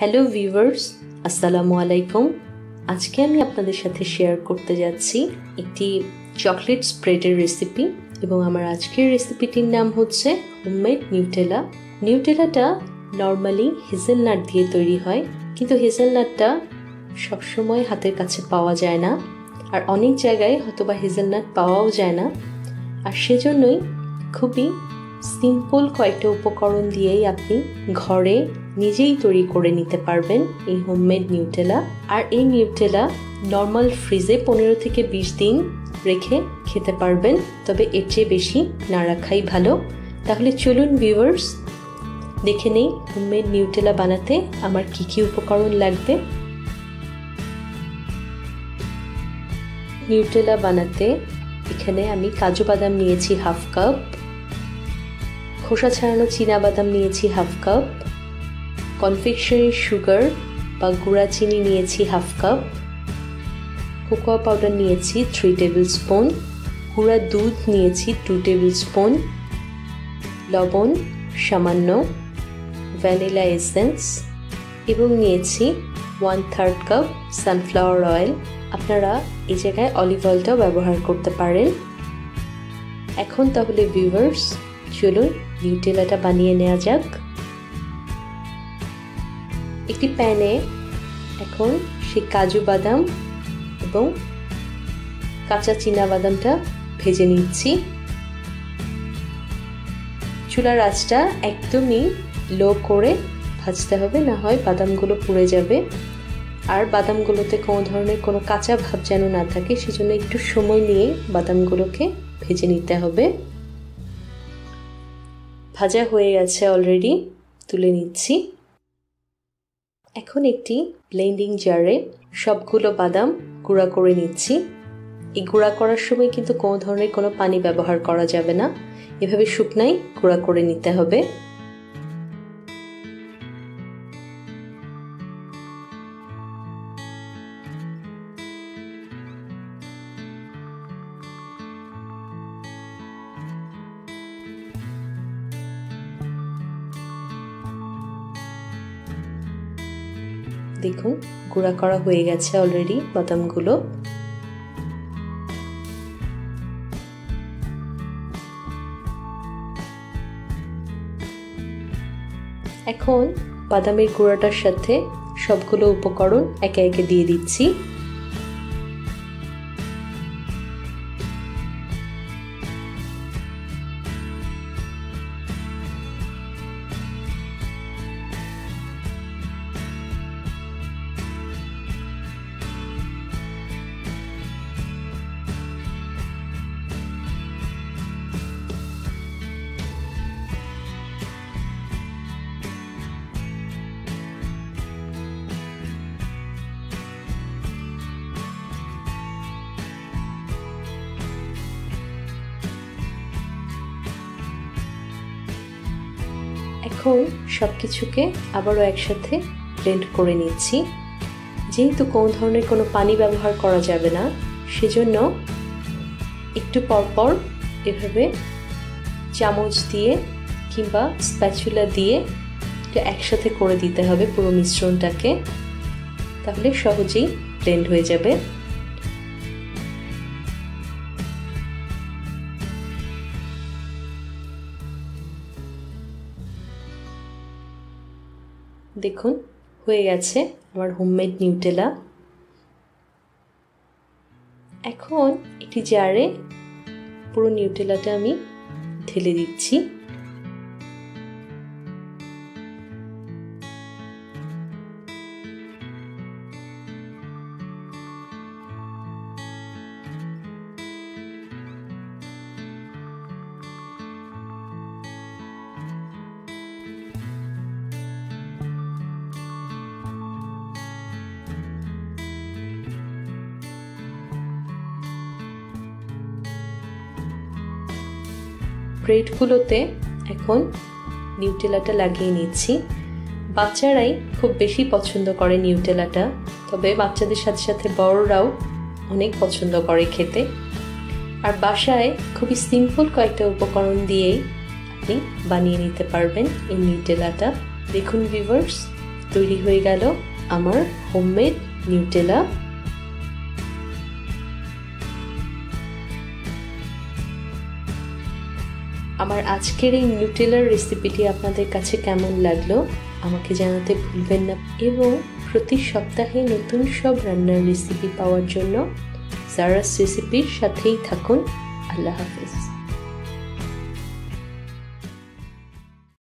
Hello viewers, আসসালামু আলাইকুম। আজকে আমি আপনাদের সাথে শেয়ার করতে যাচ্ছি একটি চকলেট স্প্রেডের রেসিপি এবং আমার আজকের রেসিপিটির নাম হচ্ছে হোমমেড নিউটেলা। নিউটেলাটা নর্মালি হেজেলনাট দিয়ে তৈরি হয়, কিন্তু হেজেলনাটটা সবসময় হাতের কাছে পাওয়া যায় না, আর অনেক জায়গায় হয়তোবা হেজেলনাট পাওয়াও যায় না। আর সেজন্যই খুবই সিম্পল কয়েকটা উপকরণ দিয়েই আপনি ঘরে নিজেই তৈরি করে নিতে পারবেন এই হোমমেড নিউটেলা। আর এই নিউটেলা নর্মাল ফ্রিজে 15 থেকে 20 দিন রেখে খেতে পারবেন, তবে এর চেয়ে বেশি না রাখাই ভালো। তাহলে চলুন ভিউয়ার্স, দেখে নেই হোমমেড নিউটেলা বানাতে আমার কি কি উপকরণ লাগবে। নিউটেলা বানাতে এখানে আমি কাজু বাদাম নিয়েছি হাফ কাপ, খোসা ছাড়ানো চীনা বাদাম নিয়েছি হাফ কাপ, কনফেকশনারি সুগার বা গুঁড়া চিনি নিয়েছি হাফ কাপ, কোকোয়া পাউডার নিয়েছি 3 টেবিল স্পুন, গুঁড়া দুধ নিয়েছি 2 টেবিল স্পুন, লবণ সামান্য, ভ্যানিলা এসেন্স এবং নিয়েছি 1/3 কাপ সানফ্লাওয়ার অয়েল। আপনারা এই জায়গায় অলিভ অয়েলটাও ব্যবহার করতে পারেন। এখন তাহলে ভিউয়ার্স চলুন নিউটেলাটা বানিয়ে নেওয়া যাক। একটি প্যানে এখন সেই কাজু বাদাম এবং কাঁচা চীনা বাদামটা ভেজে নিচ্ছি। চুলার আঁচটা একদমই লো করে ভাজতে হবে, না হয় বাদামগুলো পুড়ে যাবে। আর বাদামগুলোতে কোনো ধরনের কোনো কাঁচা ভাব যেন না থাকে, সেজন্য একটু সময় নিয়ে বাদামগুলোকে ভেজে নিতে হবে। ভাজা হয়ে গেছে অলরেডি, তুলে নিচ্ছি। এখন একটি ব্লেন্ডিং জারে সবগুলো বাদাম গুঁড়া করে নিচ্ছি। এই গুঁড়া করার সময় কিন্তু কোনো ধরনের কোনো পানি ব্যবহার করা যাবে না, এভাবে শুকনাই গুঁড়া করে নিতে হবে। দেখুন গুঁড়া করা হয়ে গেছে অলরেডি বাদামগুলো। এখন বাদামের গুঁড়াটার সাথে সবগুলো উপকরণ একে একে দিয়ে দিচ্ছি। এখন সবকিছুকে আবারও একসাথে ব্লেন্ড করে নিচ্ছি। যেহেতু কোনো ধরনের কোনো পানি ব্যবহার করা যাবে না, সেজন্য একটু পরপর এভাবে চামচ দিয়ে কিংবা স্প্যাচুলা দিয়ে একটু একসাথে করে দিতে হবে পুরো মিশ্রণটাকে, তাহলে সহজেই ব্লেন্ড হয়ে যাবে। দেখুন হয়ে গেছে আমার হোমমেড নিউটেলা। এখন একটি জারে পুরো নিউটেলাটা আমি ঢেলে দিচ্ছি। ব্রেডগুলোতে এখন নিউটেলাটা লাগিয়ে নিচ্ছি। বাচ্চারাই খুব বেশি পছন্দ করে নিউটেলাটা, তবে বাচ্চাদের সাথে সাথে বড়রাও অনেক পছন্দ করে খেতে। আর বাসায় খুবই সিম্পল কয়েকটা উপকরণ দিয়েই আপনি বানিয়ে নিতে পারবেন এই নিউটেলাটা। দেখুন ভিউয়ার্স তৈরি হয়ে গেল আমার হোমমেড নিউটেলা। আমার আজকের এই নিউটেলার রেসিপিটি আপনাদের কাছে কেমন লাগলো আমাকে জানাতে ভুলবেন না, এবং প্রতি সপ্তাহে নতুন সব রান্নার রেসিপি পাওয়ার জন্য জারাস রেসিপির সাথেই থাকুন। আল্লাহ হাফেজ।